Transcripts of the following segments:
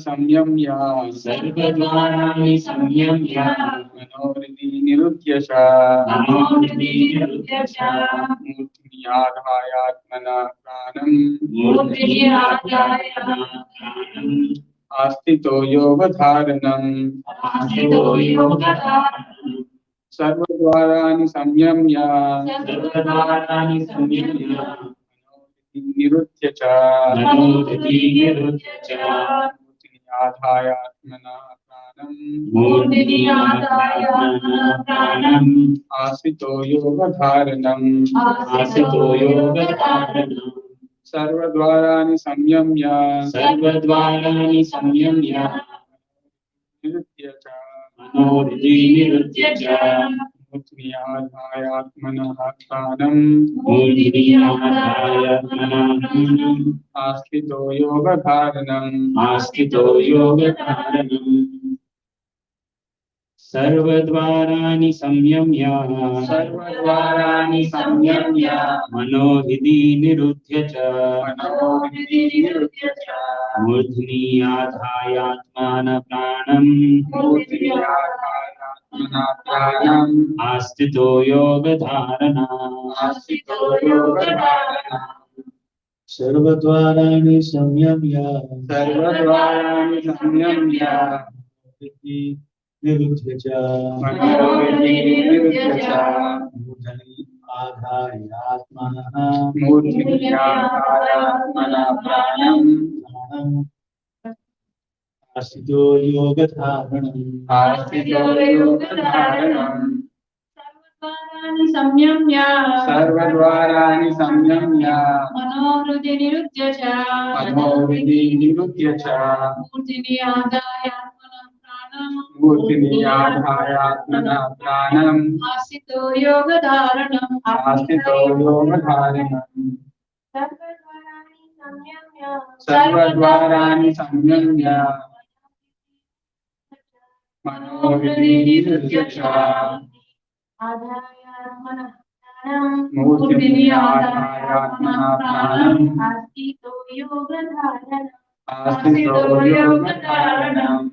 संयम्य सर्वद्वाराणि संयम्य मनोहृदि निरुध्य च मूर्ध्याधायात्मना प्राणम् आस्थितो योगधारणम् सर्वद्वाराणि संयम्य निरुध्य च मूर्ध्याधायात्मना प्राणम् आस्थितो योगधारणम् सर्वद्वाराणि संयम्य निरुध्य च मूर्ध्याधायात्मनः प्राणम् आस्थितो योगधारणम् सर्वद्वाराणि संयम्य मनोहृदि निरुध्य च मूर्ध्नि आधायात्मान प्राणम् आस्थितो योगधारणा सर्वद्वाराणि संयम्य निरुध्य च मूर्धनि आधायात्मनः प्राणम् आस्थितो योगधारणम् सर्वद्वाराणि संयम्य मनोहृदि निरुध्य च मूर्तिनि आधायात्मनः प्राणम् आस्थितो योगधारणम् सर्वद्वाराणि संयम्य मनोहृदि निरुध्य च मूर्तिनि आधायात्मनः प्राणम् आस्थितो योगधारणम्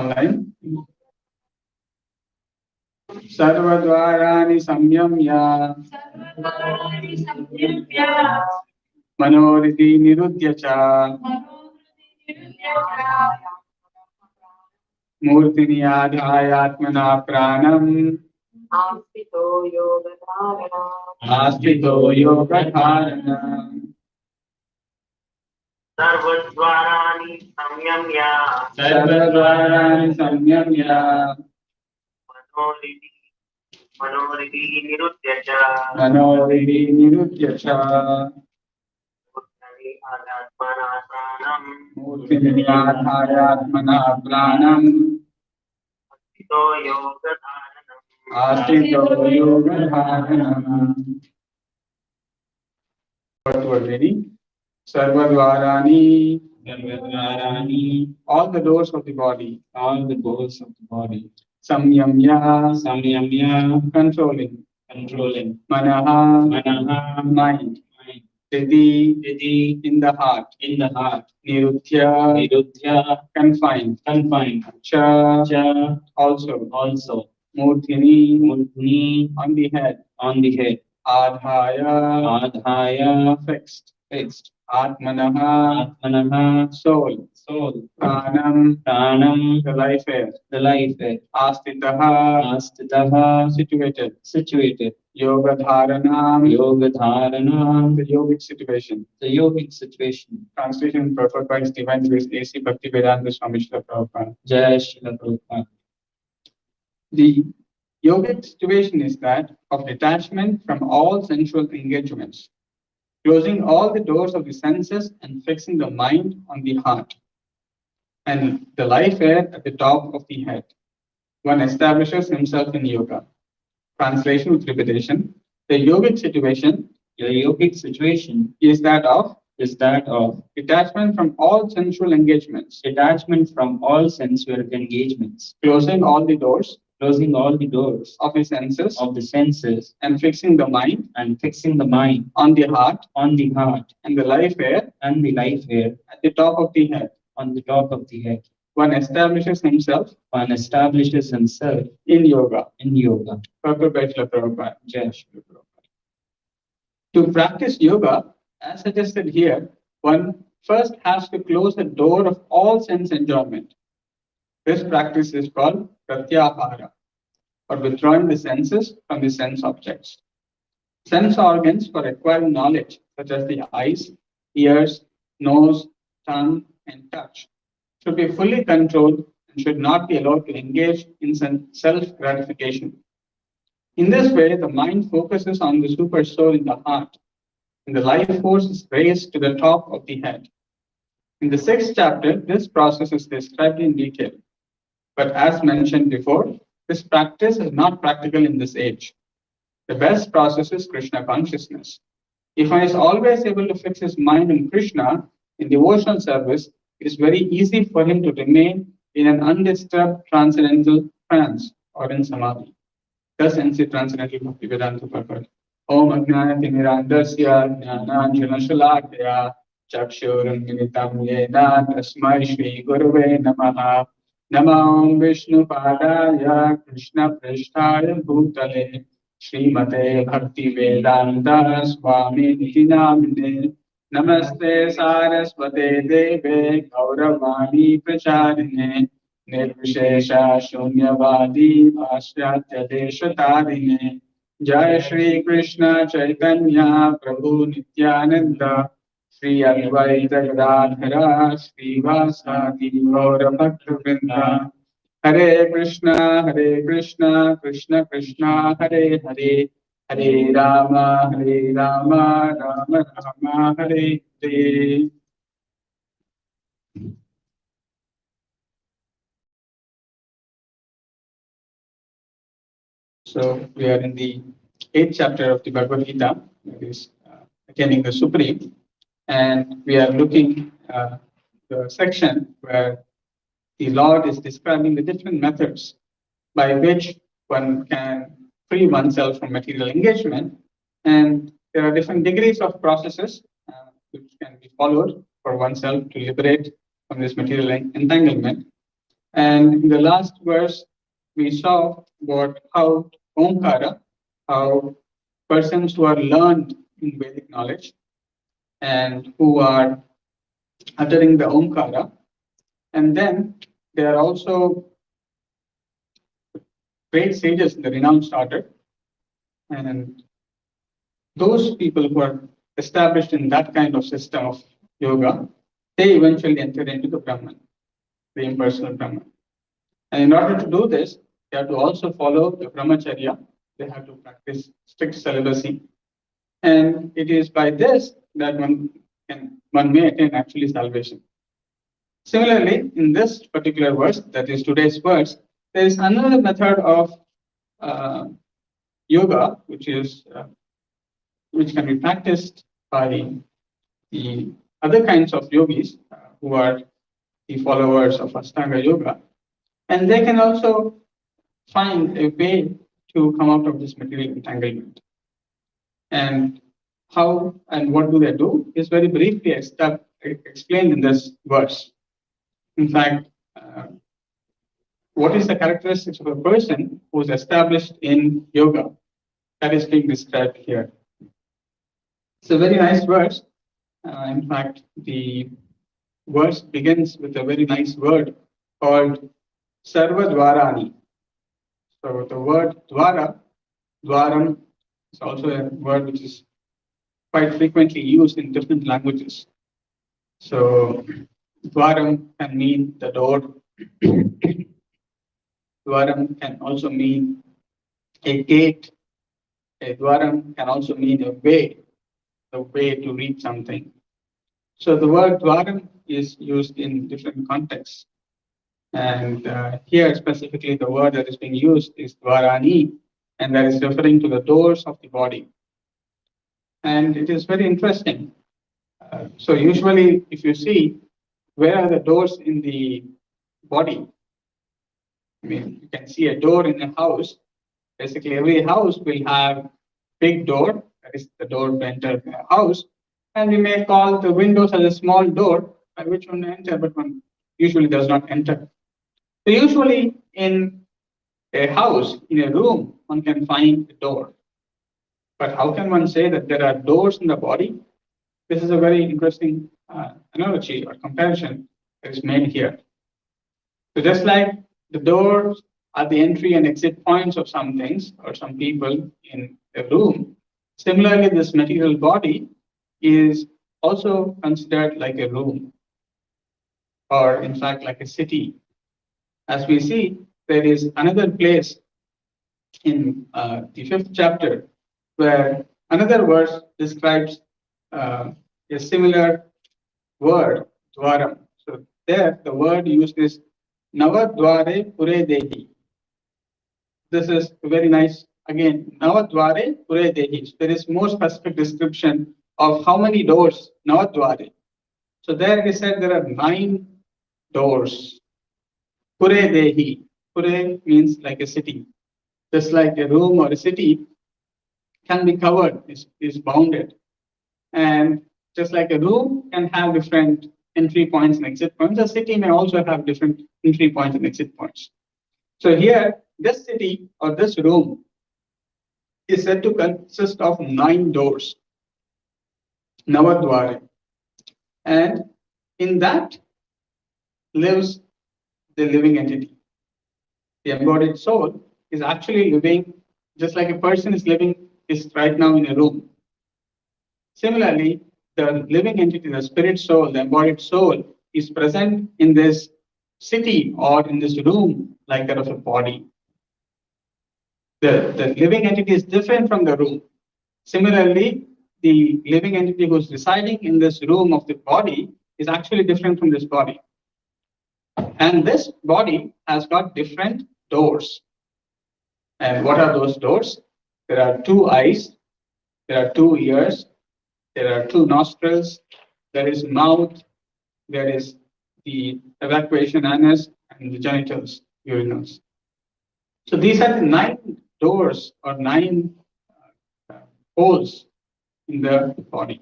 ऑनलाइन सर्वद्वाराणि संयम्य मनोहृदि निरुध्य च मूर्तिनि आधायात्मना प्राणम् आस्थितो योगधारणम् सर्वद्वाराणि संयम्य मनोहृदि निरुध्य च मूर्तिनि आधायात्मना प्राणम् आस्थितो योगधारणम् Sarvadvarani, all the doors of the body, Samyamya, controlling, Manaha, mind, Sthiti, in the heart, Niruddhya, confined, Cha, also, Murthini, on the head, Adhaya, fixed, Atmanaha, soul, Pranam, the life air, Astitaha, situated, Yogadharanam, the yogic situation. Translation preferred by His Divine Grace A.C. Bhaktivedanta Swami Srila Prabhupada. Jai Srila Prabhupada. The yogic situation is that of detachment from all sensual engagements, closing all the doors of the senses and fixing the mind on the heart, and the life air at the top of the head. One establishes himself in yoga. Translation with repetition. The yogic situation is that of detachment from all sensual engagements, closing all the doors closing all the doors of the senses of the senses and fixing the mind and fixing the mind on the heart on the heart and the life air and the life air at the top of the head. on the top of the head. One establishes himself One establishes himself in yoga. in yoga. Purport by Srila Prabhupada. Jai Srila Prabhupada. To practice yoga, as suggested here, one first has to close the door of all sense enjoyment. This practice is called pratyahara, or withdrawing the senses from the sense objects. Sense organs for acquiring knowledge, such as the eyes, ears, nose, tongue, and touch, should be fully controlled and should not be allowed to engage in self-gratification. In this way, the mind focuses on the super soul in the heart, and the life force is raised to the top of the head. In the 6th chapter, this process is described in detail. But as mentioned before, this practice is not practical in this age. The best process is Krishna consciousness. If one is always able to fix his mind on Krishna in devotional service, it is very easy for him to remain in an undisturbed transcendental trance or in samadhi. Thus ends the transcendental Bhaktivedanta purport. Om Agnanati Mirandasya Jnananjana Shalakya Chakshuranmilitam Yena Tasmai Shri Gurave Namaha Namam Vishnu Padaya Krishna Prishtaya Bhutale Srimate Bhakti Vedanta Swami Niti Namine Namaste Saraswate Deve Gauravani Pracharine Nirvishesha Shunyavadi Paschatya Deshatarine Jai Shri Krishna Chaitanya Prabhu Nityananda Shri Advaita Gadadhara Shri Vasadi Gaura Bhaktivinoda Hare Krishna Krishna Krishna Hare Hare Hare Rama Rama Rama Hare Hare. So we are in the 8th chapter of the Bhagavad Gita, that is attaining the Supreme, and we are looking the section where the Lord is describing the different methods by which one can free oneself from material engagement, and there are different degrees of processes which can be followed for oneself to liberate from this material entanglement. And in the last verse, we saw about how Omkara, how persons who are learned in Vedic knowledge and who are uttering the Omkara, and then there are also great sages in the renounced order, and those people who are established in that kind of system of yoga, they eventually enter into the Brahman, the impersonal Brahman. And in order to do this, they have to also follow the brahmacharya. They have to practice strict celibacy. And it is by this that one may attain actually salvation. Similarly, in this particular verse, that is today's verse, there is another method of yoga, which can be practiced by the other kinds of yogis who are the followers of Ashtanga yoga. And they can also find a way to come out of this material entanglement. And how and what do they do is very briefly explained in this verse. In fact, what is the characteristics of a person who is established in yoga? That is being described here. It's a very nice verse. In fact, the verse begins with a very nice word called Sarva Dwarani. So the word Dwara, Dwaram, is also a word which is quite frequently used in different languages. So Dwaram can mean the door. Dwaram can also mean a gate. A Dwaram can also mean a way, the way to reach something. So the word Dwaram is used in different contexts. And here specifically the word that is being used is Dwarani, and that is referring to the doors of the body. And it is very interesting. So usually if you see, where are the doors in the body? I mean, you can see a door in a house. Basically, every house will have big door, that is the door to enter the house, and we may call the windows as a small door by which one enter, but one usually does not enter. So usually in a house, in a room, one can find a door. But how can one say that there are doors in the body? This is a very interesting analogy or comparison that is made here. So just like the doors are the entry and exit points of some things or some people in a room, similarly, this material body is also considered like a room, or in fact, like a city. As we see, there is another place in the 5th chapter where another verse describes a similar word, dwaram. So there, the word used is Navadware Pure Dehi. This is very nice. Again, Navadware Pure Dehi. So there is more specific description of how many doors Navadware. So there he said there are 9 doors. Pure Dehi. Pure means like a city. Just like a room or a city can be covered, is bounded. And just like a room can have different entry points and exit points, a city may also have different entry points and exit points. So here, this city or this room is said to consist of 9 doors, Navadware. And in that lives the living entity. The embodied soul is actually living just like a person is living is right now in a room. Similarly, the living entity, the spirit soul, the embodied soul, is present in this city or in this room like that of a body. The living entity is different from the room. Similarly, the living entity who is residing in this room of the body is actually different from this body. And this body has got different doors. And what are those doors? There are 2 eyes, there are 2 ears, there are 2 nostrils, there is mouth, there is the evacuation anus, and the genitals, urinals. So these are the 9 doors or 9 holes in the body.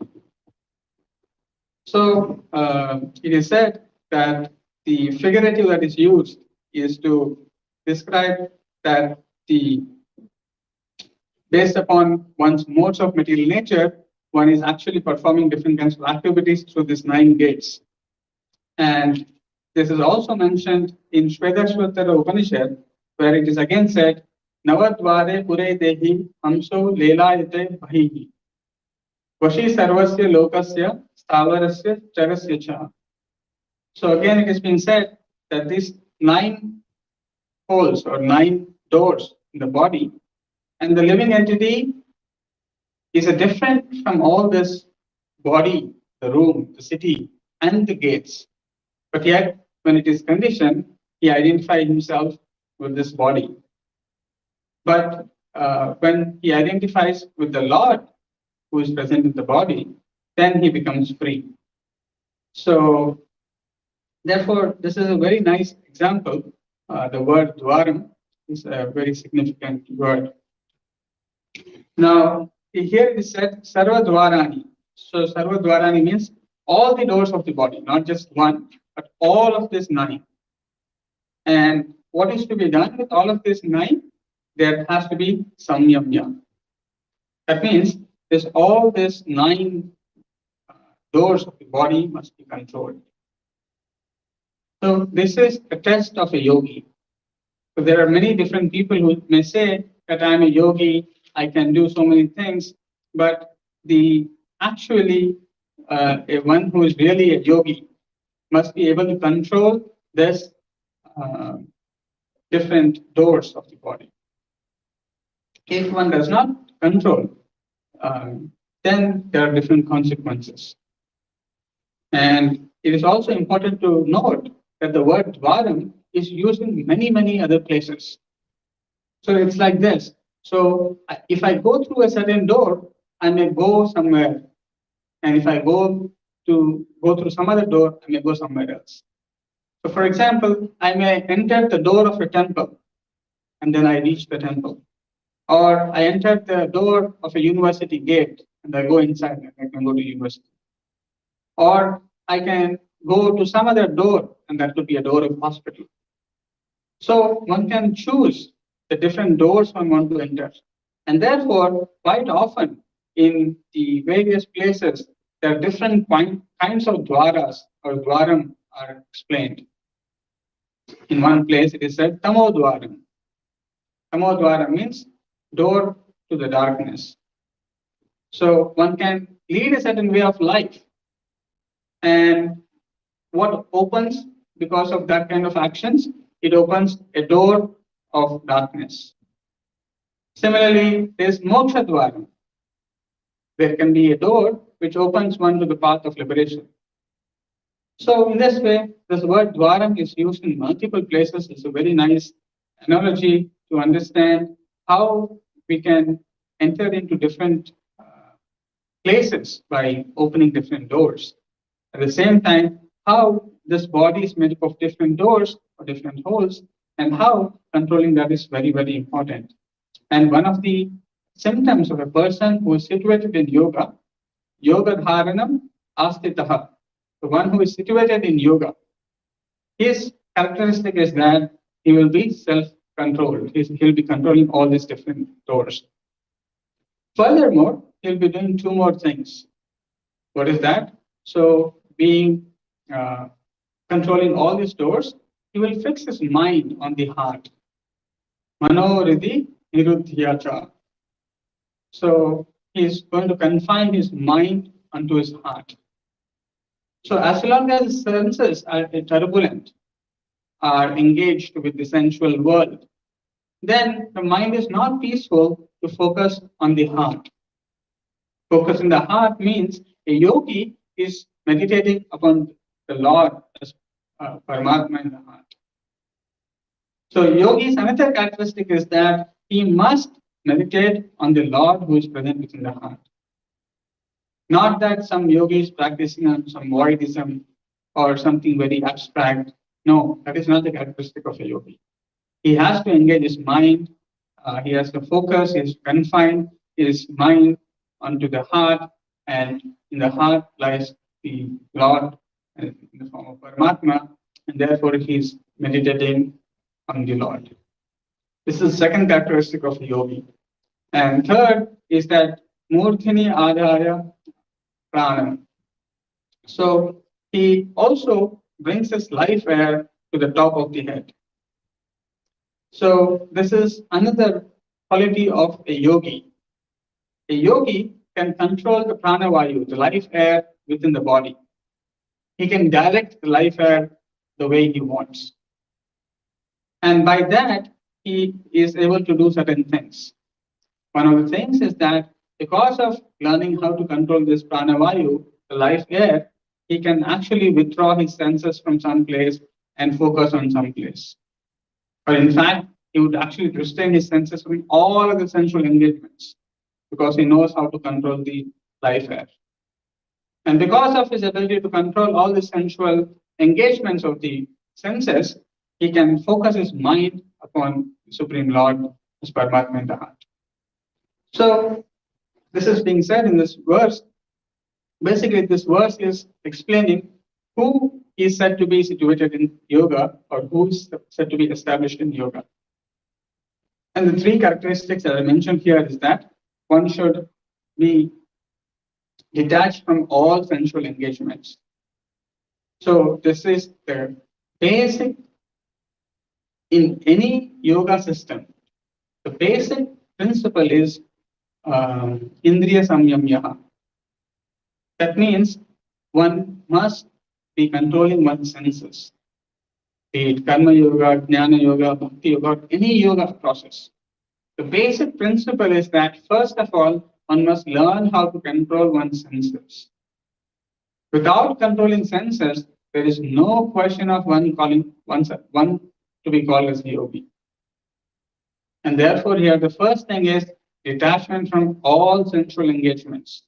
So it is said that the figurative that is used is to describe that based upon one's modes of material nature, one is actually performing different kinds of activities through these 9 gates. And this is also mentioned in Shvedashvatara Upanishad, where it is again said, Navadvare Pure Dehi Hamso Lelayate Bhahihi. Vashi Sarvasya Lokasya Stavarasya Charasya Cha. So again, it has been said that these 9 holes or 9 doors in the body, and the living entity is a different from all this body, the room, the city, and the gates. But yet, when it is conditioned, he identifies himself with this body. But when he identifies with the Lord who is present in the body, then he becomes free. So, therefore, this is a very nice example. The word dwaram is a very significant word. Now, here it is said sarva dwarani. So, sarva dwarani means all the doors of the body, not just one, but all of these 9. And what is to be done with all of these 9? There has to be samyamya. That means there's all these 9 doors of the body must be controlled. So this is a test of a yogi. So there are many different people who may say that I'm a yogi, I can do so many things, but the actually a one who is really a yogi must be able to control this different doors of the body. If one does not control, then there are different consequences. And it is also important to note that the word dwaram is used in many, many other places. So it's like this. So if I go through a certain door, I may go somewhere. And if I go through some other door, I may go somewhere else. So, for example, I may enter the door of a temple and then I reach the temple. Or I enter the door of a university gate and I go inside and I can go to university. Or I can go to some other door and that could be a door of hospital. So one can choose the different doors one wants to enter. And therefore, quite often in the various places, there are different kinds of dwaras or dwaram are explained. In one place, it is said tamo dwaram. Tamo dwaram means door to the darkness. So one can lead a certain way of life. And what opens because of that kind of actions? It opens a door of darkness. Similarly, there is moksha dwaram. There can be a door which opens one to the path of liberation. So in this way, this word dwaram is used in multiple places. It's a very nice analogy to understand how we can enter into different places by opening different doors. At the same time, how this body is made up of different doors or different holes, and how controlling that is very, very important. And one of the symptoms of a person who is situated in yoga, yoga dharanam astitaha, the one who is situated in yoga, his characteristic is that he will be self-controlled. He'll be controlling all these different doors. Furthermore, he'll be doing two more things. What is that? So, being controlling all these doors, he will fix his mind on the heart. Mano riddhi niruddhyacha. So, he's going to confine his mind unto his heart. So, as long as his senses are turbulent, are engaged with the sensual world, then the mind is not peaceful to focus on the heart. Focus in the heart means a yogi is meditating upon the Lord as Paramatma in the heart. So yogi's another characteristic is that he must meditate on the Lord who is present within the heart. Not that some yogi is practicing on some voidism or something very abstract. No, that is not the characteristic of a yogi. He has to engage his mind. He has to focus. He has to confine his mind onto the heart, and in the heart lies the Lord in the form of Paramatma, and therefore he is meditating on the Lord. This is the second characteristic of a yogi. And third is that Murthini Adharya Pranam. So he also brings his life air to the top of the head. So this is another quality of a yogi. A yogi can control the pranavayu, the life air within the body. He can direct the life air the way he wants. And by that, he is able to do certain things. One of the things is that because of learning how to control this pranavayu, the life air, he can actually withdraw his senses from some place and focus on some place. Or in fact, he would actually restrain his senses from all of the sensual engagements because he knows how to control the life air. And because of his ability to control all the sensual engagements of the senses, he can focus his mind upon the Supreme Lord as Paramatma in the heart. So this is being said in this verse. Basically, this verse is explaining who is said to be situated in yoga or who is said to be established in yoga. And the three characteristics that I mentioned here is that one should be detached from all sensual engagements. So this is the basic in any yoga system. The basic principle is Indriya Samyamyaha. That means one must be controlling one's senses, be it Karma Yoga, Jnana Yoga, Bhakti Yoga, any yoga process. The basic principle is that first of all, one must learn how to control one's senses. Without controlling senses, there is no question of one to be called as a yogi. And therefore, here the first thing is detachment from all sensual engagements.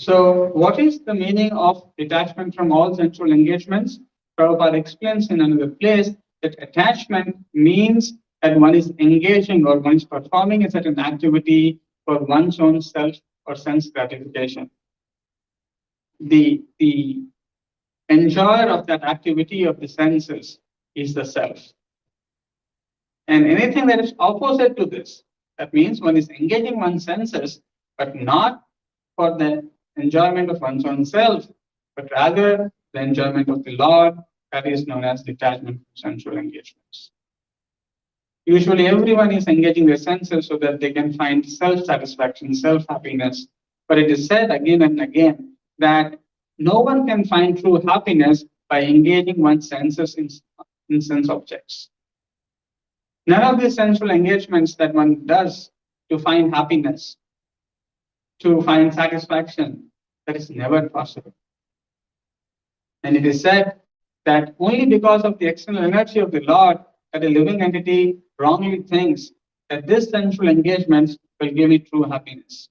So, what is the meaning of detachment from all sensual engagements? Prabhupada explains in another place that attachment means that one is engaging or one is performing a certain activity for one's own self or sense gratification. The enjoyer of that activity of the senses is the self. And anything that is opposite to this, that means one is engaging one's senses, but not for the enjoyment of one's own self, but rather the enjoyment of the Lord, that is known as detachment from sensual engagements. Usually everyone is engaging their senses so that they can find self-satisfaction, self-happiness. But it is said again and again that no one can find true happiness by engaging one's senses in sense objects. None of these sensual engagements that one does to find happiness, to find satisfaction, that is never possible. And it is said that only because of the external energy of the Lord that a living entity wrongly thinks that this sensual engagement will give me true happiness.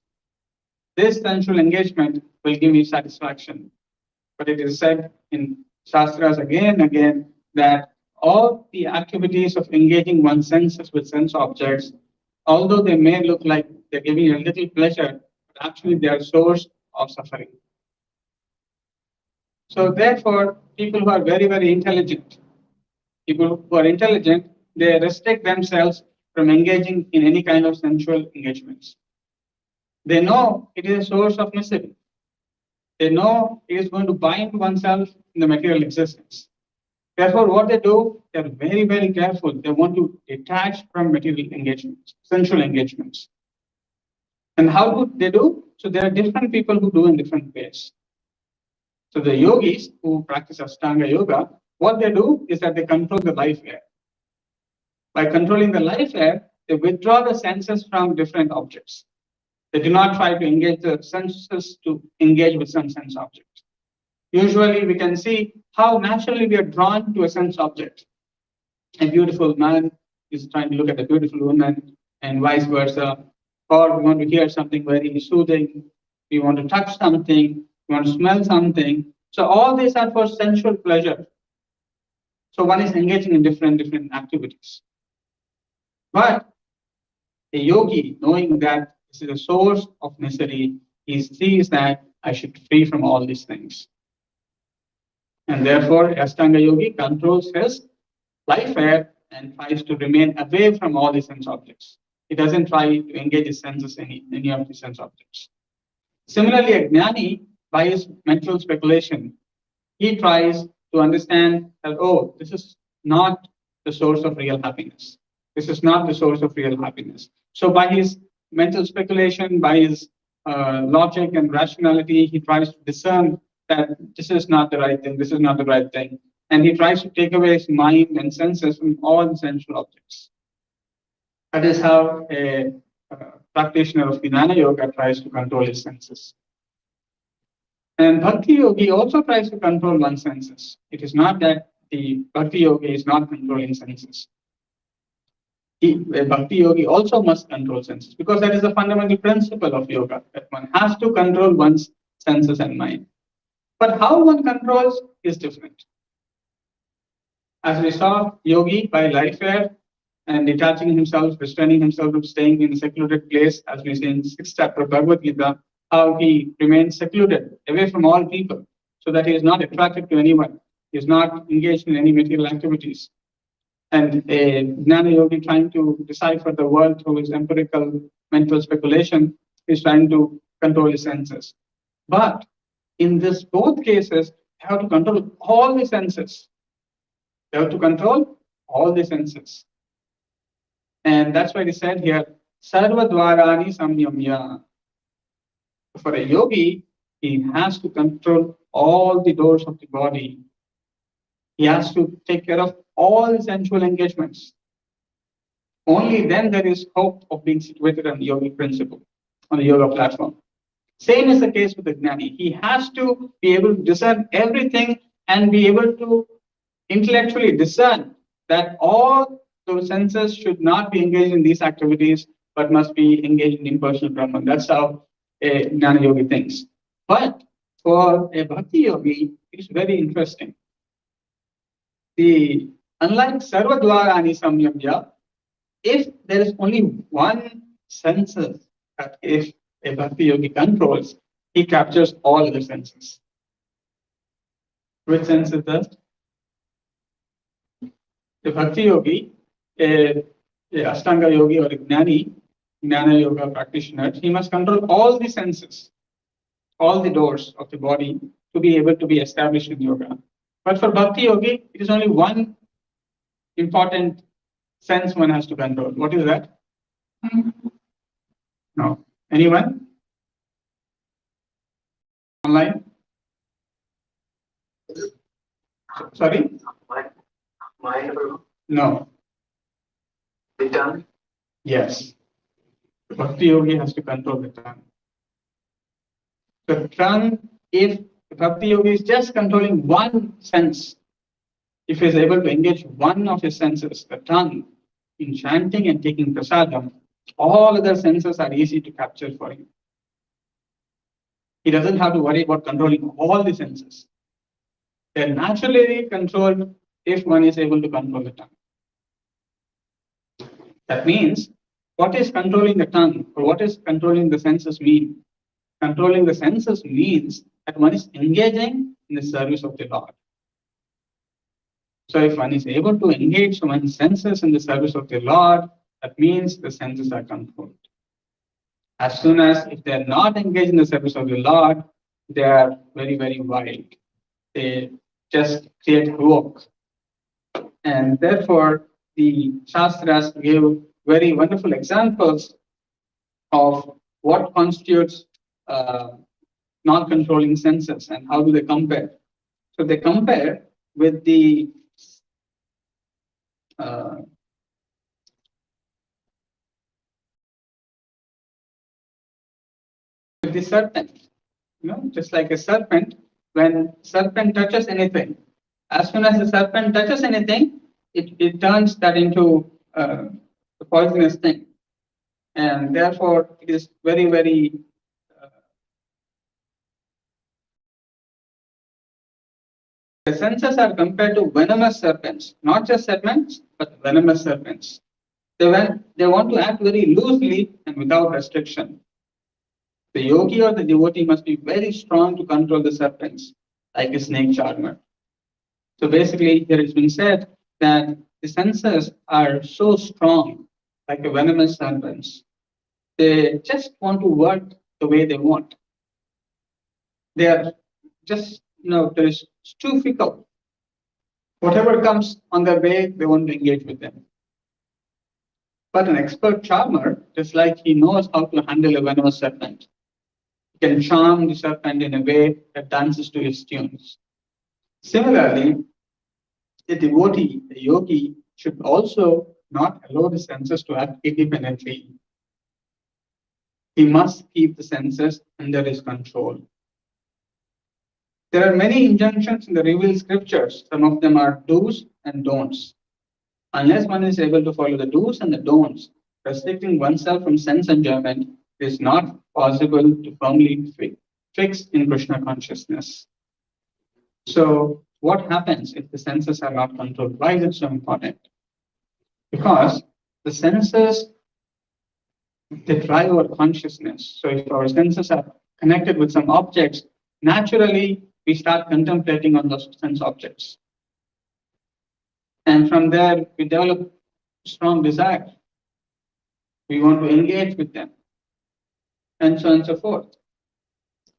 This sensual engagement will give me satisfaction. But it is said in Shastras again and again that all the activities of engaging one's senses with sense objects, although they may look like they're giving you a little pleasure, but actually they are a source of suffering. So therefore, people who are very, very intelligent, they restrict themselves from engaging in any kind of sensual engagements. They know it is a source of misery. They know it is going to bind oneself in the material existence. Therefore, what they do, they're very, very careful. They want to detach from material engagements, sensual engagements. And how do they do? So there are different people who do in different ways. So the yogis who practice Ashtanga Yoga, what they do is that they control the life air. By controlling the life air, they withdraw the senses from different objects. They do not try to engage the senses to engage with some sense object. Usually we can see how naturally we are drawn to a sense object. A beautiful man is trying to look at a beautiful woman and vice versa. Or we want to hear something very soothing. We want to touch something. We want to smell something. So all these are for sensual pleasure. So one is engaging in different activities. But a yogi, knowing that this is a source of misery, he sees that I should free from all these things. And therefore, Ashtanga yogi controls his life air and tries to remain away from all the sense objects. He doesn't try to engage his senses in any of the sense objects. Similarly, a jnani, by his mental speculation, he tries to understand that, oh, this is not the source of real happiness. This is not the source of real happiness. So by his mental speculation, by his logic and rationality, he tries to discern that this is not the right thing, this is not the right thing. And he tries to take away his mind and senses from all sensual objects. That is how a practitioner of Jnana Yoga tries to control his senses. And Bhakti Yogi also tries to control one's senses. It is not that the Bhakti Yogi is not controlling senses. A Bhakti Yogi also must control senses because that is the fundamental principle of yoga, that one has to control one's senses and mind. But how one controls is different. As we saw, yogi by life air and detaching himself, restraining himself from staying in a secluded place, as we see in 6th chapter of Bhagavad Gita, how he remains secluded, away from all people, so that he is not attracted to anyone. He is not engaged in any material activities. And a Jnana yogi trying to decipher the world through his empirical mental speculation is trying to control his senses. But in this both cases, you have to control all the senses. You have to control all the senses. And that's why he said here, Sarva Dwarani Samyamya. For a yogi, he has to control all the doors of the body. He has to take care of all sensual engagements. Only then there is hope of being situated on the yogic principle, on the yoga platform. Same is the case with the jnani. He has to be able to discern everything and be able to intellectually discern that all those senses should not be engaged in these activities, but must be engaged in impersonal Brahman. That's how a jnana yogi thinks. But for a bhakti yogi, it's very interesting. unlike Sarva Dwarani Samyamya, if there is only one senses that if a Bhakti Yogi controls, he captures all other senses. Which sense is that? The Bhakti Yogi, a Ashtanga Yogi or a Jnana Yoga practitioner, he must control all the senses, all the doors of the body to be able to be established in yoga. But for Bhakti Yogi, it is only one important sense one has to control. What is that? No. Anyone? Online? Sorry? Mind, Prabhu. No. The tongue. Yes. Bhakti Yogi has to control the tongue. The tongue, if the Bhakti Yogi is just controlling one sense, if he is able to engage one of his senses, the tongue, in chanting and taking prasadam, all other senses are easy to capture for him. He doesn't have to worry about controlling all the senses. They're naturally controlled if one is able to control the tongue. That means, what is controlling the tongue or what is controlling the senses mean? Controlling the senses means that one is engaging in the service of the Lord. So if one is able to engage one's senses in the service of the Lord, that means the senses are controlled. As soon as if they are not engaged in the service of the Lord, they are very, very wild. They just create havoc. And therefore, the Shastras give very wonderful examples of what constitutes non-controlling senses and how do they compare. So they compare with the serpent. Just like a serpent, when serpent touches anything, as soon as the serpent touches anything, it turns that into a poisonous thing. And therefore, it is very, very the senses are compared to venomous serpents, not just serpents, but venomous serpents. They want to act very loosely and without restriction. The yogi or the devotee must be very strong to control the serpents, like a snake charmer. So basically, here it's been said that the senses are so strong, like a venomous serpents. They just want to work the way they want. They are just, it's too fickle. Whatever comes on their way, they want to engage with them. But an expert charmer, just like he knows how to handle a venomous serpent, he can charm the serpent in a way that dances to his tunes. Similarly, the devotee, the yogi, should also not allow the senses to act independently. He must keep the senses under his control. There are many injunctions in the revealed scriptures. Some of them are do's and don'ts. Unless one is able to follow the do's and the don'ts, restricting oneself from sense enjoyment is not possible to firmly fix in Krishna consciousness. So, what happens if the senses are not controlled? Why is it so important? Because the senses, they drive our consciousness. So, if our senses are connected with some objects, naturally we start contemplating on those sense objects. And from there, we develop strong desire. We want to engage with them, and so on and so forth.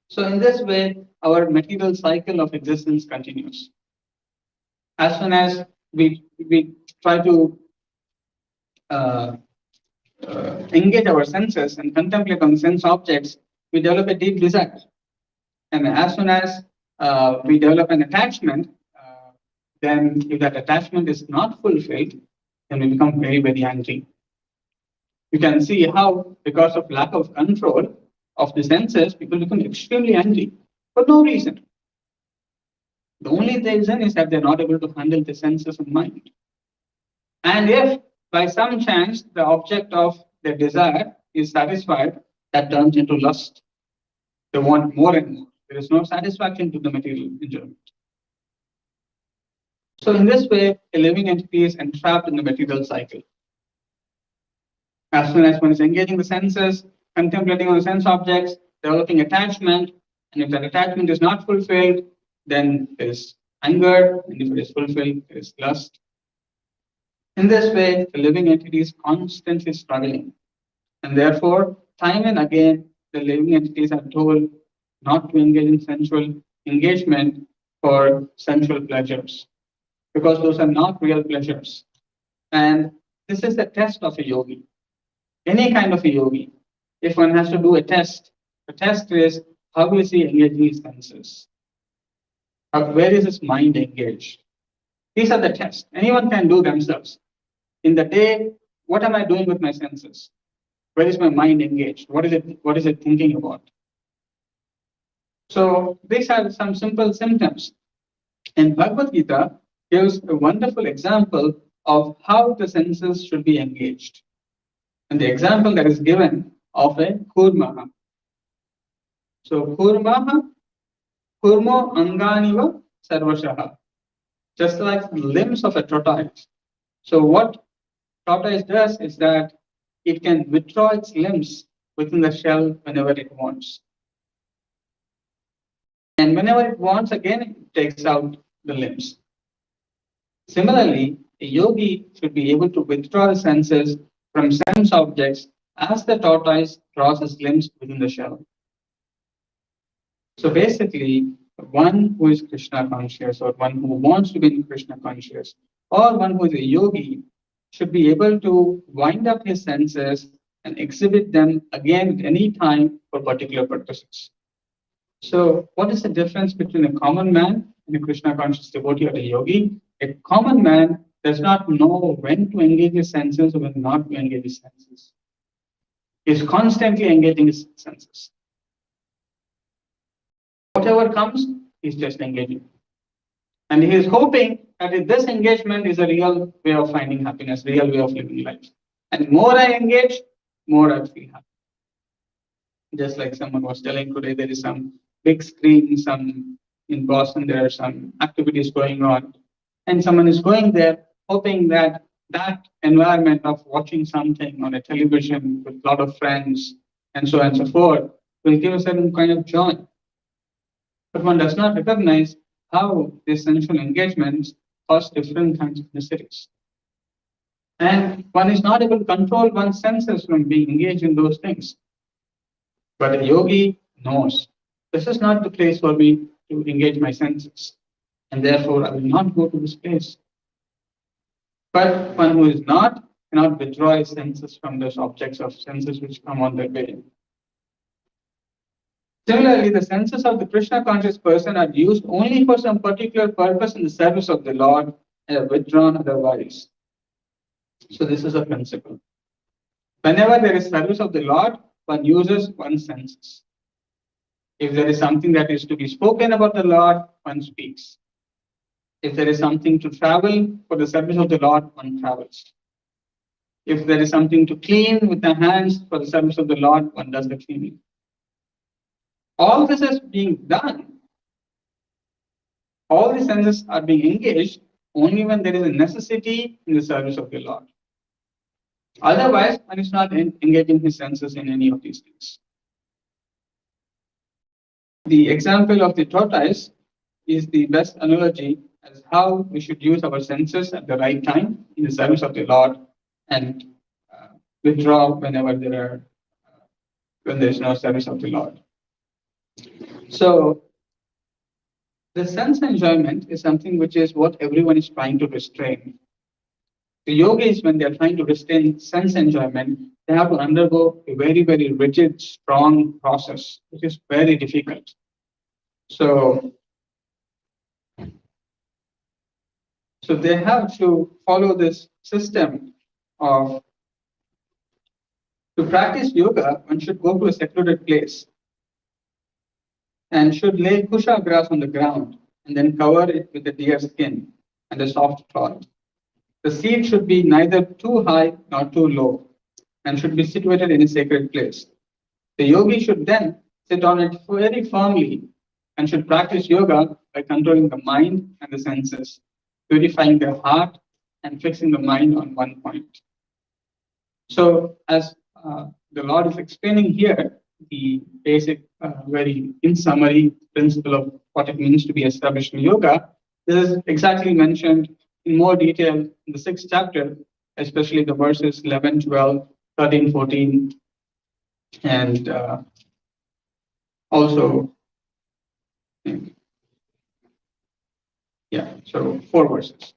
So in this way, our material cycle of existence continues. As soon as we try to engage our senses and contemplate on sense objects, we develop a deep desire. And as soon as we develop an attachment, then if that attachment is not fulfilled, then we become very, very angry. You can see how, because of lack of control of the senses, people become extremely angry for no reason. The only reason is that they're not able to handle the senses and mind. And if by some chance the object of their desire is satisfied, that turns into lust. They want more and more. There is no satisfaction to the material enjoyment. So in this way, a living entity is entrapped in the material cycle. As soon as one is engaging the senses, contemplating on the sense objects, developing attachment, and if that attachment is not fulfilled, then there is anger, and if it is fulfilled, there is lust. In this way, the living entity is constantly struggling, and therefore, time and again, the living entities are told not to engage in sensual engagement for sensual pleasures, because those are not real pleasures. And this is the test of a yogi. Any kind of a yogi, if one has to do a test, the test is how is he engaging his senses? Where is his mind engaged? These are the tests. Anyone can do themselves. In the day, what am I doing with my senses? Where is my mind engaged? What is it thinking about? So these are some simple symptoms. And Bhagavad Gita gives a wonderful example of how the senses should be engaged. And the example that is given of a kurmaha. So kurmaha, kurmo anganiva sarvashaha. Just like the limbs of a tortoise. So what tortoise does is that it can withdraw its limbs within the shell whenever it wants. And whenever it wants, again, it takes out the limbs. Similarly, a yogi should be able to withdraw the senses from sense objects as the tortoise draws its limbs within the shell. So basically, one who is Krishna conscious, or one who wants to be Krishna conscious, or one who is a yogi should be able to wind up his senses and exhibit them again at any time for particular purposes. So what is the difference between a common man and a Krishna conscious devotee or a yogi? A common man does not know when to engage his senses or when not to engage his senses. He is constantly engaging his senses. Whatever comes, he's just engaging. And he is hoping that this engagement is a real way of finding happiness, real way of living life. And more I engage, more I feel happy. Just like someone was telling today, there is some big screen, in Boston, there are some activities going on. And someone is going there hoping that that environment of watching something on a television with a lot of friends and so on and so forth will give a certain kind of joy. But one does not recognize how these sensual engagements cause different kinds of miseries. And one is not able to control one's senses from being engaged in those things. But a yogi knows this is not the place for me to engage my senses, and therefore I will not go to this place. But one who is not cannot withdraw his senses from those objects of senses which come on their way. Similarly, the senses of the Krishna conscious person are used only for some particular purpose in the service of the Lord and are withdrawn otherwise. So this is a principle. Whenever there is service of the Lord, one uses one's senses. If there is something that is to be spoken about the Lord, one speaks. If there is something to travel for the service of the Lord, one travels. If there is something to clean with the hands for the service of the Lord, one does the cleaning. All this is being done. All the senses are being engaged only when there is a necessity in the service of the Lord. Otherwise, one is not engaging his senses in any of these things. The example of the tortoise is the best analogy as how we should use our senses at the right time in the service of the Lord and withdraw whenever when there is no service of the Lord. So the sense enjoyment is something which is what everyone is trying to restrain. The yogis, when they are trying to restrain sense enjoyment, they have to undergo a very, very rigid, strong process, which is very difficult. So they have to follow this system of, to practice yoga, one should go to a secluded place and should lay kusha grass on the ground and then cover it with a deer skin and a soft cloth. The seat should be neither too high nor too low and should be situated in a sacred place. The yogi should then sit on it very firmly and should practice yoga by controlling the mind and the senses. purifying their heart and fixing the mind on one point. So, as the Lord is explaining here, the basic, very in summary, principle of what it means to be established in yoga, this is exactly mentioned in more detail in the 6th chapter, especially the verses 11, 12, 13, 14, and also, so 4 verses.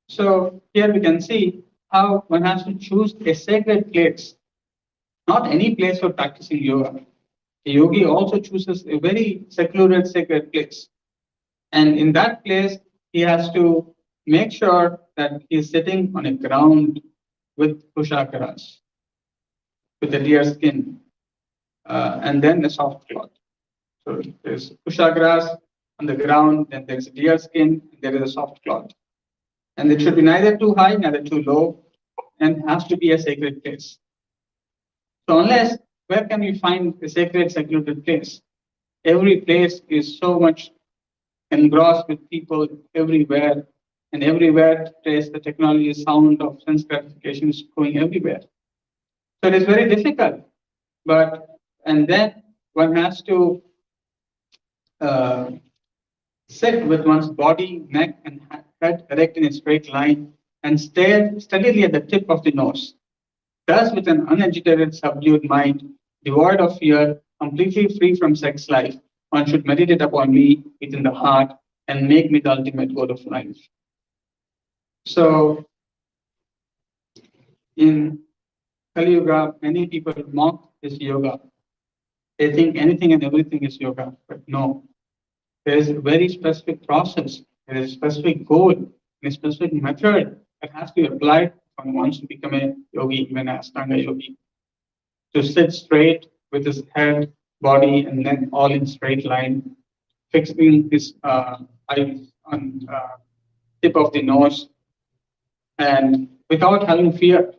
So here we can see how one has to choose a sacred place, not any place for practicing yoga. A yogi also chooses a very secluded sacred place. And in that place, he has to make sure that he is sitting on a ground with kushakaras, with a deer skin, and then a soft cloth. So there's kushakaras on the ground, then there's a deer skin, there is a soft cloth. And it should be neither too high, neither too low, and has to be a sacred place. So unless, where can we find a sacred, secluded place? Every place is so much engrossed with people everywhere, and everywhere place the technology, sound of sense gratification is going everywhere. So it is very difficult. And then one has to sit with one's body, neck, and head erect in a straight line and stare steadily at the tip of the nose. Thus, with an unagitated, subdued mind, devoid of fear, completely free from sex life, one should meditate upon me within the heart and make me the ultimate goal of life. So, in Kali Yuga, many people mock this yoga. They think anything and everything is yoga, but no. There is a very specific process, there is a specific goal, a specific method that has to be applied if one wants to become a yogi, even an Ashtanga yogi. To sit straight with his head, body, and neck all in straight line, fixing his eyes on tip of the nose, and without having fear,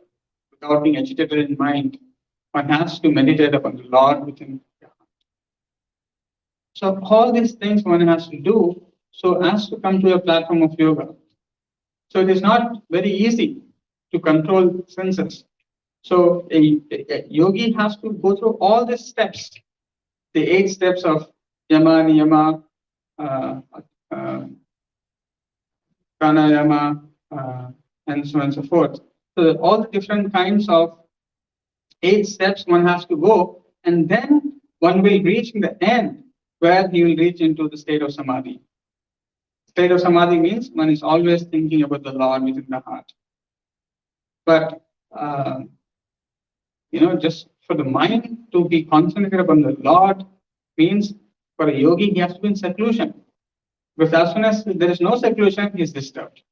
without being agitated in mind, one has to meditate upon the Lord within. So all these things one has to do so as to come to a platform of yoga. So it is not very easy to control senses. So a yogi has to go through all these steps, the 8 steps of yama, niyama, pranayama, and so on and so forth. So all the different kinds of 8 steps one has to go, and then one will reach in the end where he will reach into the state of samadhi. State of samadhi means one is always thinking about the Lord within the heart. But just for the mind to be concentrated upon the Lord means for a yogi he has to be in seclusion. Because as soon as there is no seclusion, he is disturbed.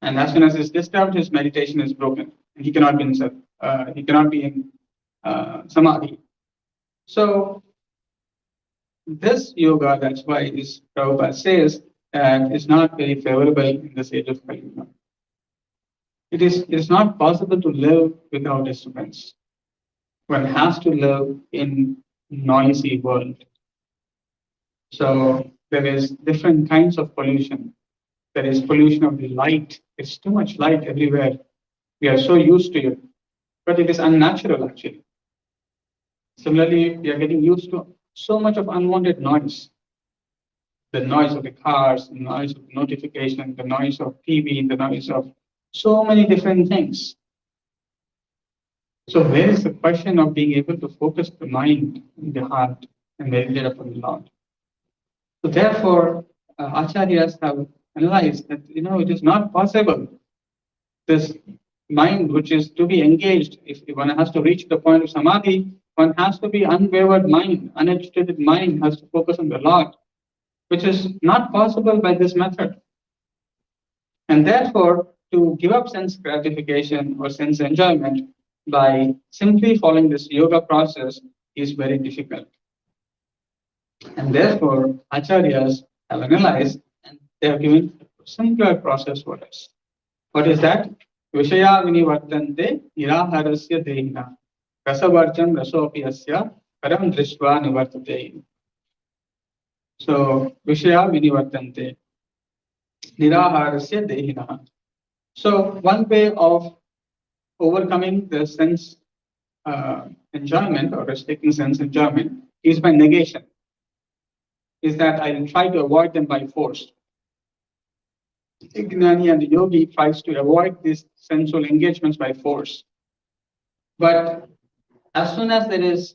And as soon as he is disturbed, his meditation is broken. And he cannot be in samadhi. So this yoga, that's why this Prabhupada says that is not very favorable in this age of Kali Yuga. It is not possible to live without disturbance. One has to live in noisy world. So there is different kinds of pollution. There is pollution of the light. It's too much light everywhere. We are so used to it, but it is unnatural actually. Similarly, we are getting used to so much of unwanted noise. The noise of the cars, the noise of notification, the noise of TV, the noise of so many different things. So where is the question of being able to focus the mind in the heart and meditate upon the Lord? So therefore, acharyas have analyzed that it is not possible. This mind which is to be engaged, if one has to reach the point of samadhi, one has to be unwavered mind, unagitated mind has to focus on the Lord, which is not possible by this method. And therefore, to give up sense gratification or sense enjoyment by simply following this yoga process is very difficult. And therefore, acharyas have analyzed and they have given a simpler process for us. What is that? Vishaya vinivartante niraharasya dehina rasavarcham rasopiyasya param drishva nivartate. So, Vishaya vinivartante. niraharasya dehinaha. So one way of overcoming the sense enjoyment or restricting sense enjoyment is by negation, is that I try to avoid them by force. The Gnani and the yogi tries to avoid these sensual engagements by force. But as soon as there is,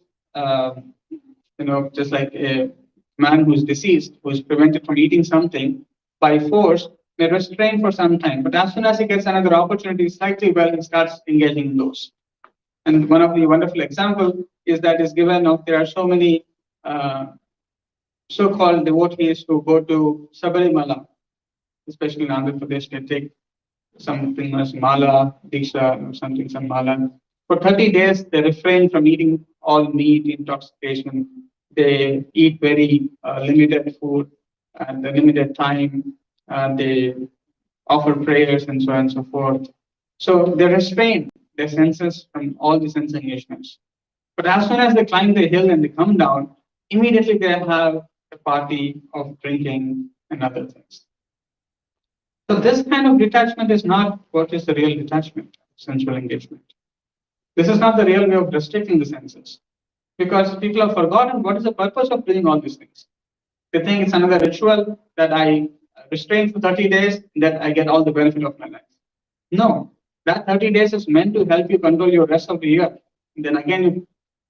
just like a man who's deceased, who is prevented from eating something by force, may restrain for some time. But as soon as he gets another opportunity, slightly well, he starts engaging in those. And one of the wonderful examples is that is given of there are so many so-called devotees who go to Sabarimala, especially in Andhra Pradesh, they take something as mala, diksha, or something, some mala. For 30 days, they refrain from eating all meat, intoxication. They eat very limited food and a limited time. They offer prayers and so on and so forth. So they restrain their senses from all the sense engagements. But as soon as they climb the hill and they come down, immediately they have a party of drinking and other things. So this kind of detachment is not what is the real detachment, sensual engagement. This is not the real way of restricting the senses, because people have forgotten what is the purpose of doing all these things. They think it's another ritual that I restrain for 30 days, that I get all the benefit of my life. No, that 30 days is meant to help you control your rest of the year. And then again, you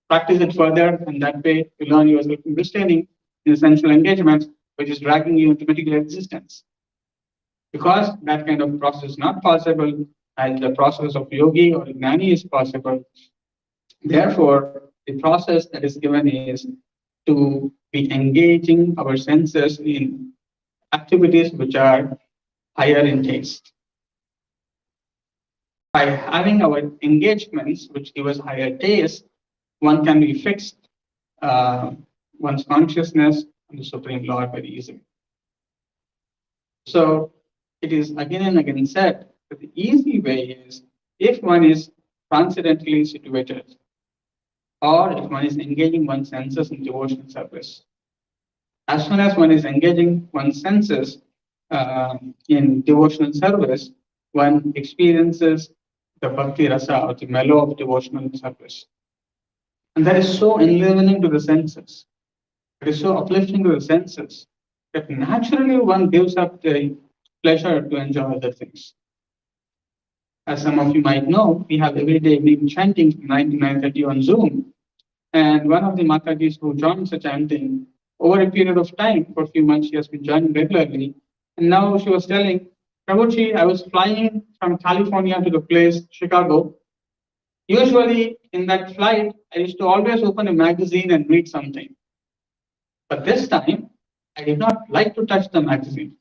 practice it further, and that way you learn yourself from restraining in sensual engagements, which is dragging you into material existence. Because that kind of process is not possible, and the process of yogi or gnani is possible. Therefore, the process that is given is to be engaging our senses in activities which are higher in taste. By having our engagements which give us higher taste, one can be fixed one's consciousness on the Supreme Lord very easily. So it is again and again said that the easy way is if one is transcendentally situated, or if one is engaging one's senses in devotional service. As soon as one is engaging one's senses in devotional service, one experiences the bhakti rasa or the mellow of devotional service. And that is so enlivening to the senses. It is so uplifting to the senses that naturally one gives up the pleasure to enjoy other things. As some of you might know, we have everyday evening chanting from 9 to 9:30 on Zoom. And one of the Matajis who joins the chanting, over a period of time, for a few months, she has been joining regularly. And now she was telling, Prabhuji, I was flying from California to the place, Chicago. Usually in that flight, I used to always open a magazine and read something. But this time, I did not like to touch the magazine.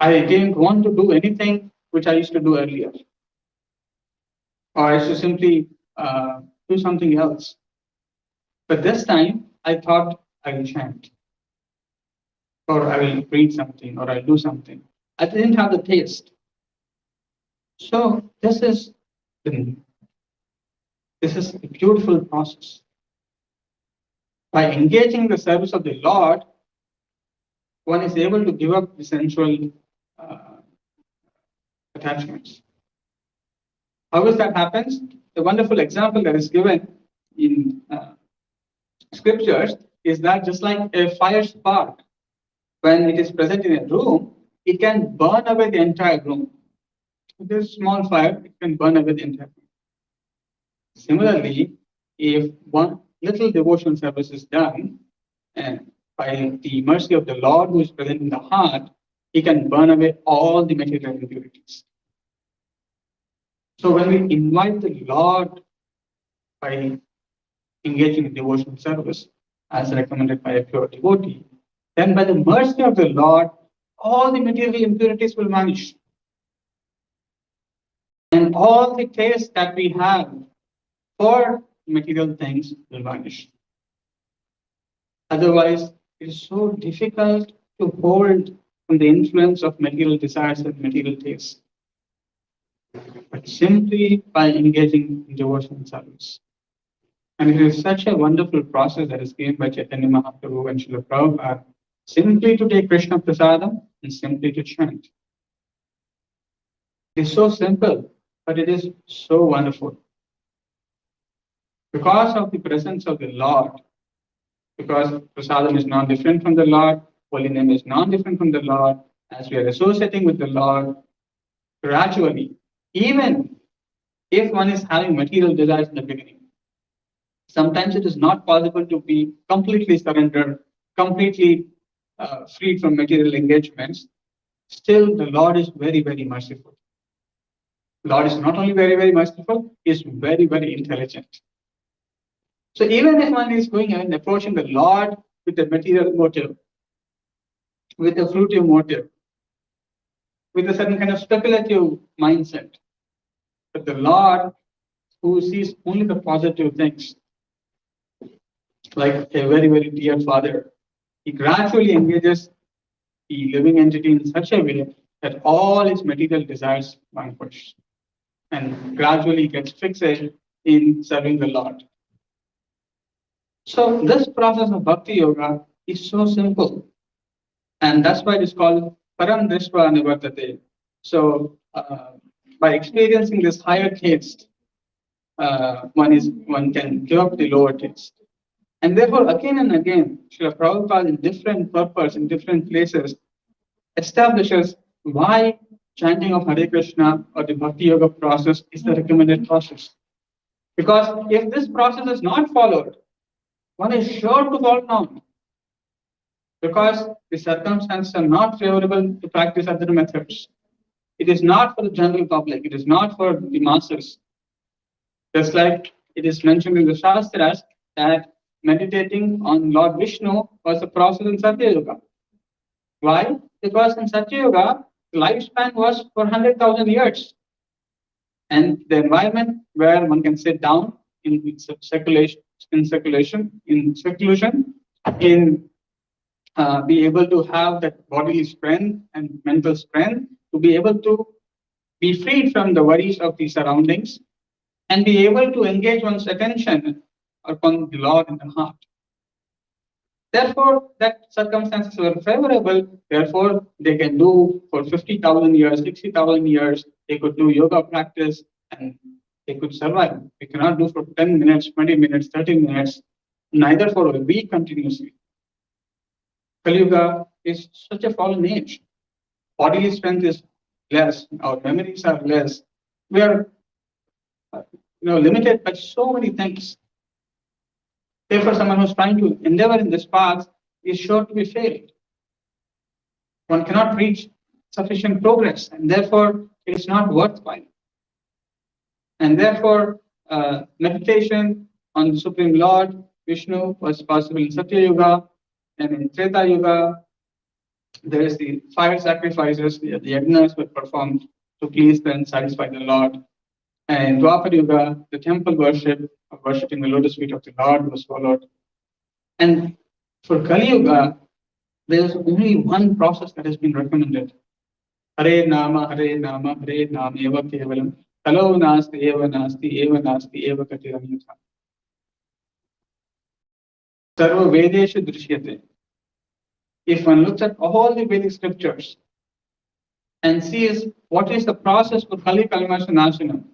I didn't want to do anything which I used to do earlier. Or I used to simply do something else. But this time, I thought I will chant, or I will read something, or I'll do something. I didn't have the taste. So this is a beautiful process. By engaging the service of the Lord, one is able to give up the sensual attachments. How does that happen? The wonderful example that is given in scriptures is that just like a fire spark, when it is present in a room, it can burn away the entire room. If there's a small fire, it can burn away the entire room. Similarly, if one little devotion service is done, and by the mercy of the Lord who is present in the heart, he can burn away all the material impurities. So when we invite the Lord by engaging in devotional service, as recommended by a pure devotee, then by the mercy of the Lord, all the material impurities will vanish. And all the taste that we have for material things will vanish. Otherwise, it is so difficult to hold from the influence of material desires and material tastes. But simply by engaging in devotional service. And it is such a wonderful process that is given by Chaitanya Mahaprabhu and Srila Prabhupada. Simply to take Krishna Prasadam and simply to chant. It is so simple, but it is so wonderful. Because of the presence of the Lord, because prasadam is not different from the Lord, holy name is not different from the Lord, as we are associating with the Lord, gradually, even if one is having material desires in the beginning, sometimes it is not possible to be completely surrendered, completely freed from material engagements. Still, the Lord is very, very merciful. Lord is not only very, very merciful, he is very, very intelligent. So even if one is going and approaching the Lord with a material motive, with a fruitive motive, with a certain kind of speculative mindset, but the Lord, who sees only the positive things, like a very, very dear father, he gradually engages the living entity in such a way that all his material desires vanquish and gradually gets fixated in serving the Lord. So this process of bhakti yoga is so simple, and that's why it is called param drishva nivartate. So by experiencing this higher taste, one can give up the lower taste. And therefore, again and again, Srila Prabhupada in different purpose, in different places, establishes why chanting of Hare Krishna or the Bhakti Yoga process is the recommended process. Because if this process is not followed, one is sure to fall down. Because the circumstances are not favorable to practice other methods. It is not for the general public, it is not for the masses. Just like it is mentioned in the Shastras that meditating on Lord Vishnu was a process in Satya Yoga. Why? Because in Satya Yoga, the lifespan was for 100,000 years. And the environment where one can sit down in seclusion, be able to have that bodily strength and mental strength to be able to be freed from the worries of the surroundings and be able to engage one's attention upon the Lord in the heart. Therefore, that circumstances were favorable. Therefore, they can do for 50,000 years, 60,000 years, they could do yoga practice and they could survive. We cannot do for 10 minutes, 20 minutes, 30 minutes, neither for a week continuously. Kali Yuga is such a fallen age. Bodily strength is less, our memories are less. We are limited by so many things. Therefore, someone who's trying to endeavor in this path is sure to be failed. One cannot reach sufficient progress, and therefore it is not worthwhile. And therefore, meditation on the Supreme Lord Vishnu was possible in Satya Yuga, and in Treta Yuga, there is the fire sacrifices, the yajnas were performed to please and satisfy the Lord. And in Dwapar Yuga, the temple worship of worshipping the lotus feet of the Lord was followed. And for Kali Yuga, there is only one process that has been recommended. Hare Nama, Hare Nama, Hare Nama, Eva Kevalam, Kalo Nasti, Eva Nasti, Eva Nasti, Eva Katiramyata. Sarva Vedeshu Drishyate. If one looks at all the Vedic scriptures and sees what is the process for Kali Kalmasha Nashana,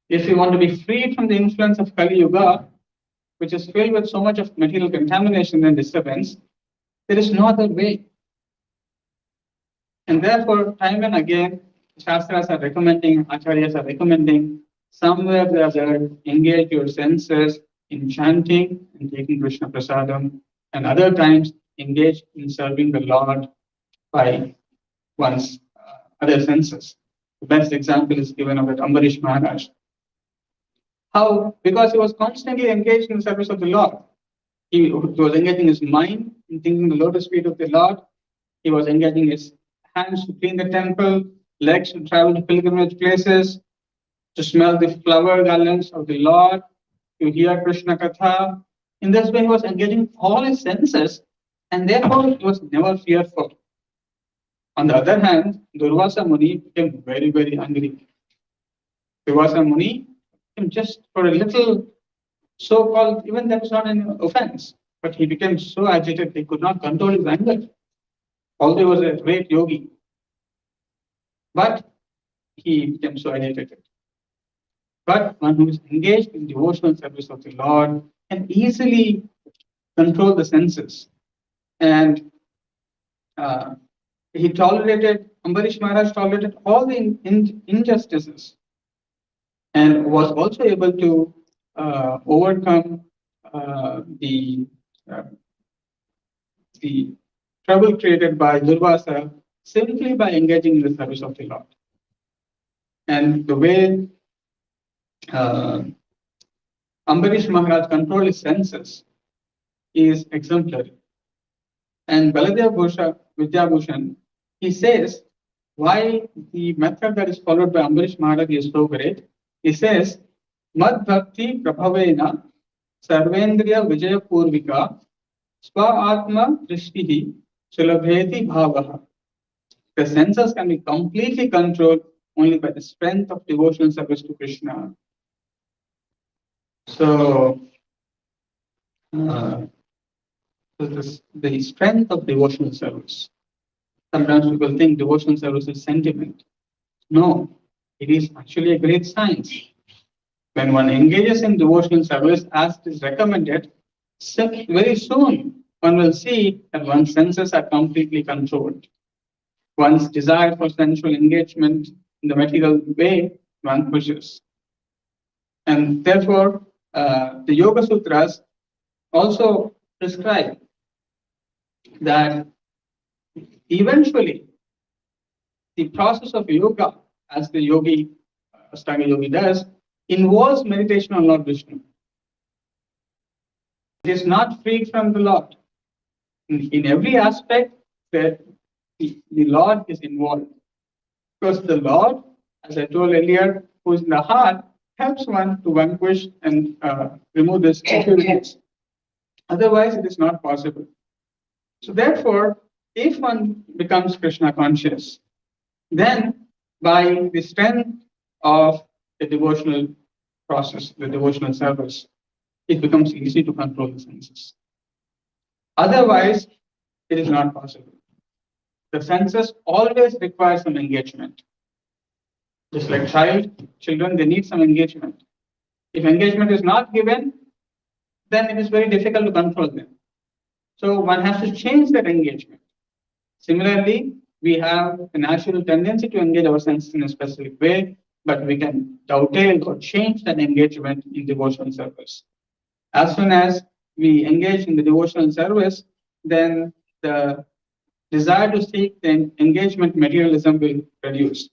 if you want to be freed from the influence of Kali Yuga, which is filled with so much of material contamination and disturbance, there is no other way. And therefore, time and again, Shastras are recommending, Acharyas are recommending, somewhere or the other, engage your senses in chanting and taking Krishna Prasadam, and other times engage in serving the Lord by one's other senses. The best example is given of that Ambarish Maharaj. How? Because he was constantly engaged in the service of the Lord. He was engaging his mind in thinking the lotus feet of the Lord. He was engaging his hands to clean the temple, legs to travel to pilgrimage places, to smell the flower garlands of the Lord, to hear Krishna Katha. In this way, he was engaging all his senses, and therefore he was never fearful. On the other hand, Durvasa Muni became very, very angry. Durvasa Muni became just for a little so-called, even that was not an offense, but he became so agitated he could not control his anger. although he was a great yogi, but he became so agitated. But one who is engaged in devotional service of the Lord can easily control the senses. And Ambarish Maharaj tolerated all the injustices and was also able to overcome the trouble created by Durvasa simply by engaging in the service of the Lord. And the way Ambarish Maharaj controlled his senses is exemplary. And Baladev Vidyabhushan, he says why the method that is followed by Ambarish Maharaj is so great. He says, Mad Bhakti Prabhavena Sarvendriya Vijaya Purvika Swa Atma Drishtihi Sulabheti Bhavaha. The senses can be completely controlled only by the strength of devotional service to Krishna. So, the strength of devotional service. Sometimes people think devotional service is sentiment. No, it is actually a great science. When one engages in devotional service as it is recommended, very soon one will see that one's senses are completely controlled. One's desire for sensual engagement in the material way vanquishes. And therefore, the Yoga Sutras also prescribe that eventually the process of yoga, as the yogi, Astanga yogi does, involves meditation on Lord Vishnu. It is not free from the Lord. In every aspect, the Lord is involved. Because the Lord, as I told earlier, who is in the heart, helps one to vanquish and remove these impurities. Otherwise, it is not possible. So therefore, if one becomes Krishna conscious, then by the strength of the devotional process, the devotional service, it becomes easy to control the senses. Otherwise, it is not possible. The senses always require some engagement. Just like children, they need some engagement. If engagement is not given, then it is very difficult to control them. So one has to change that engagement. Similarly, we have a natural tendency to engage our senses in a specific way, but we can dovetail or change that engagement in devotional service. As soon as we engage in the devotional service, then the desire to seek the engagement materialism will reduce.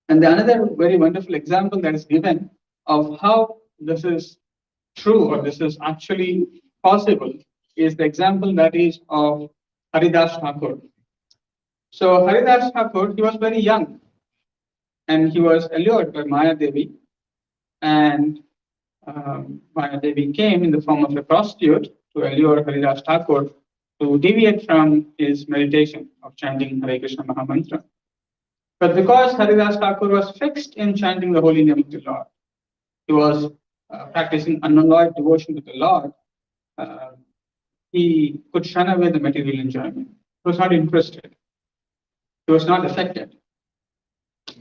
And the another very wonderful example that is given of how this is true or this is actually possible is the example that is of Haridas Thakur. So Haridas Thakur, he was very young and he was allured by Maya Devi, and Maya Devi came in the form of a prostitute to allure Haridas Thakur to deviate from his meditation of chanting Hare Krishna Mahamantra. But because Haridas Thakur was fixed in chanting the holy name of the Lord, he was practicing unalloyed devotion to the Lord, he could shun away the material enjoyment. He was not interested. He was not affected.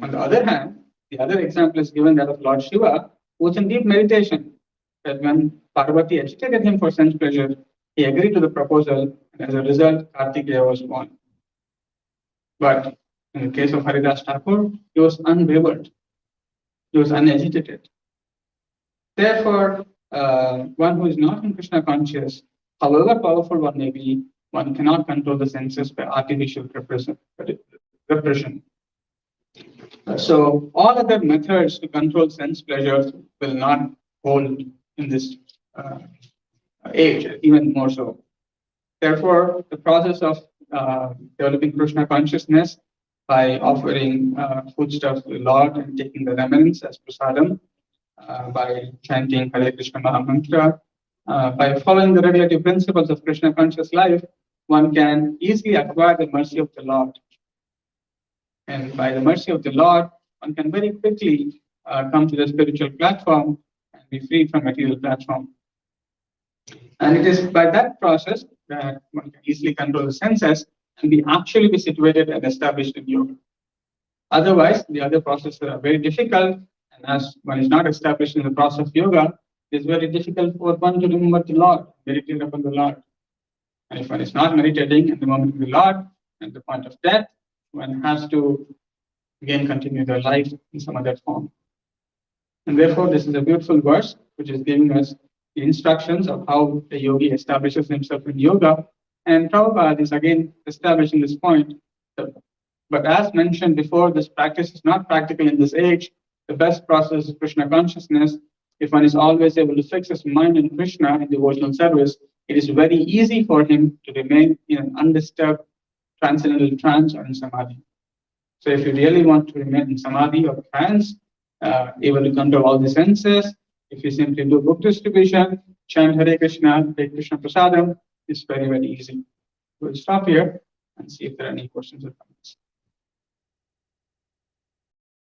On the other hand, the other example is given that of Lord Shiva, who was in deep meditation. That when Parvati agitated him for sense pleasure, he agreed to the proposal, and as a result, Kartikeya was born. But in the case of Haridas Thakur, he was unwavered. He was unagitated. Therefore, one who is not in Krishna conscious, however powerful one may be, one cannot control the senses by artificial repression. So all other methods to control sense pleasures will not hold in this age, even more so. Therefore, the process of developing Krishna consciousness by offering foodstuffs to the Lord and taking the remnants as prasadam, by chanting Hare Krishna Mahamantra, by following the regulative principles of Krishna conscious life, one can easily acquire the mercy of the Lord. And by the mercy of the Lord, one can very quickly come to the spiritual platform and be free from material platform. And it is by that process that one can easily control the senses and be actually be situated and established in yoga. Otherwise, the other processes are very difficult, and as one is not established in the process of yoga, it is very difficult for one to remember the Lord, meditate upon the Lord. And if one is not meditating in the moment of the Lord, at the point of death, one has to again continue their life in some other form. And therefore, this is a beautiful verse which is giving us the instructions of how a yogi establishes himself in yoga. And Prabhupada is again establishing this point. But as mentioned before, this practice is not practical in this age. The best process is Krishna consciousness. If one is always able to fix his mind on Krishna in devotional service, it is very easy for him to remain in an undisturbed transcendental trance or in samadhi. So if you really want to remain in samadhi or trance, able to control all the senses, if you simply do book distribution, chant Hare Krishna Prasadam, it's very, very easy. We'll stop here and see if there are any questions or comments.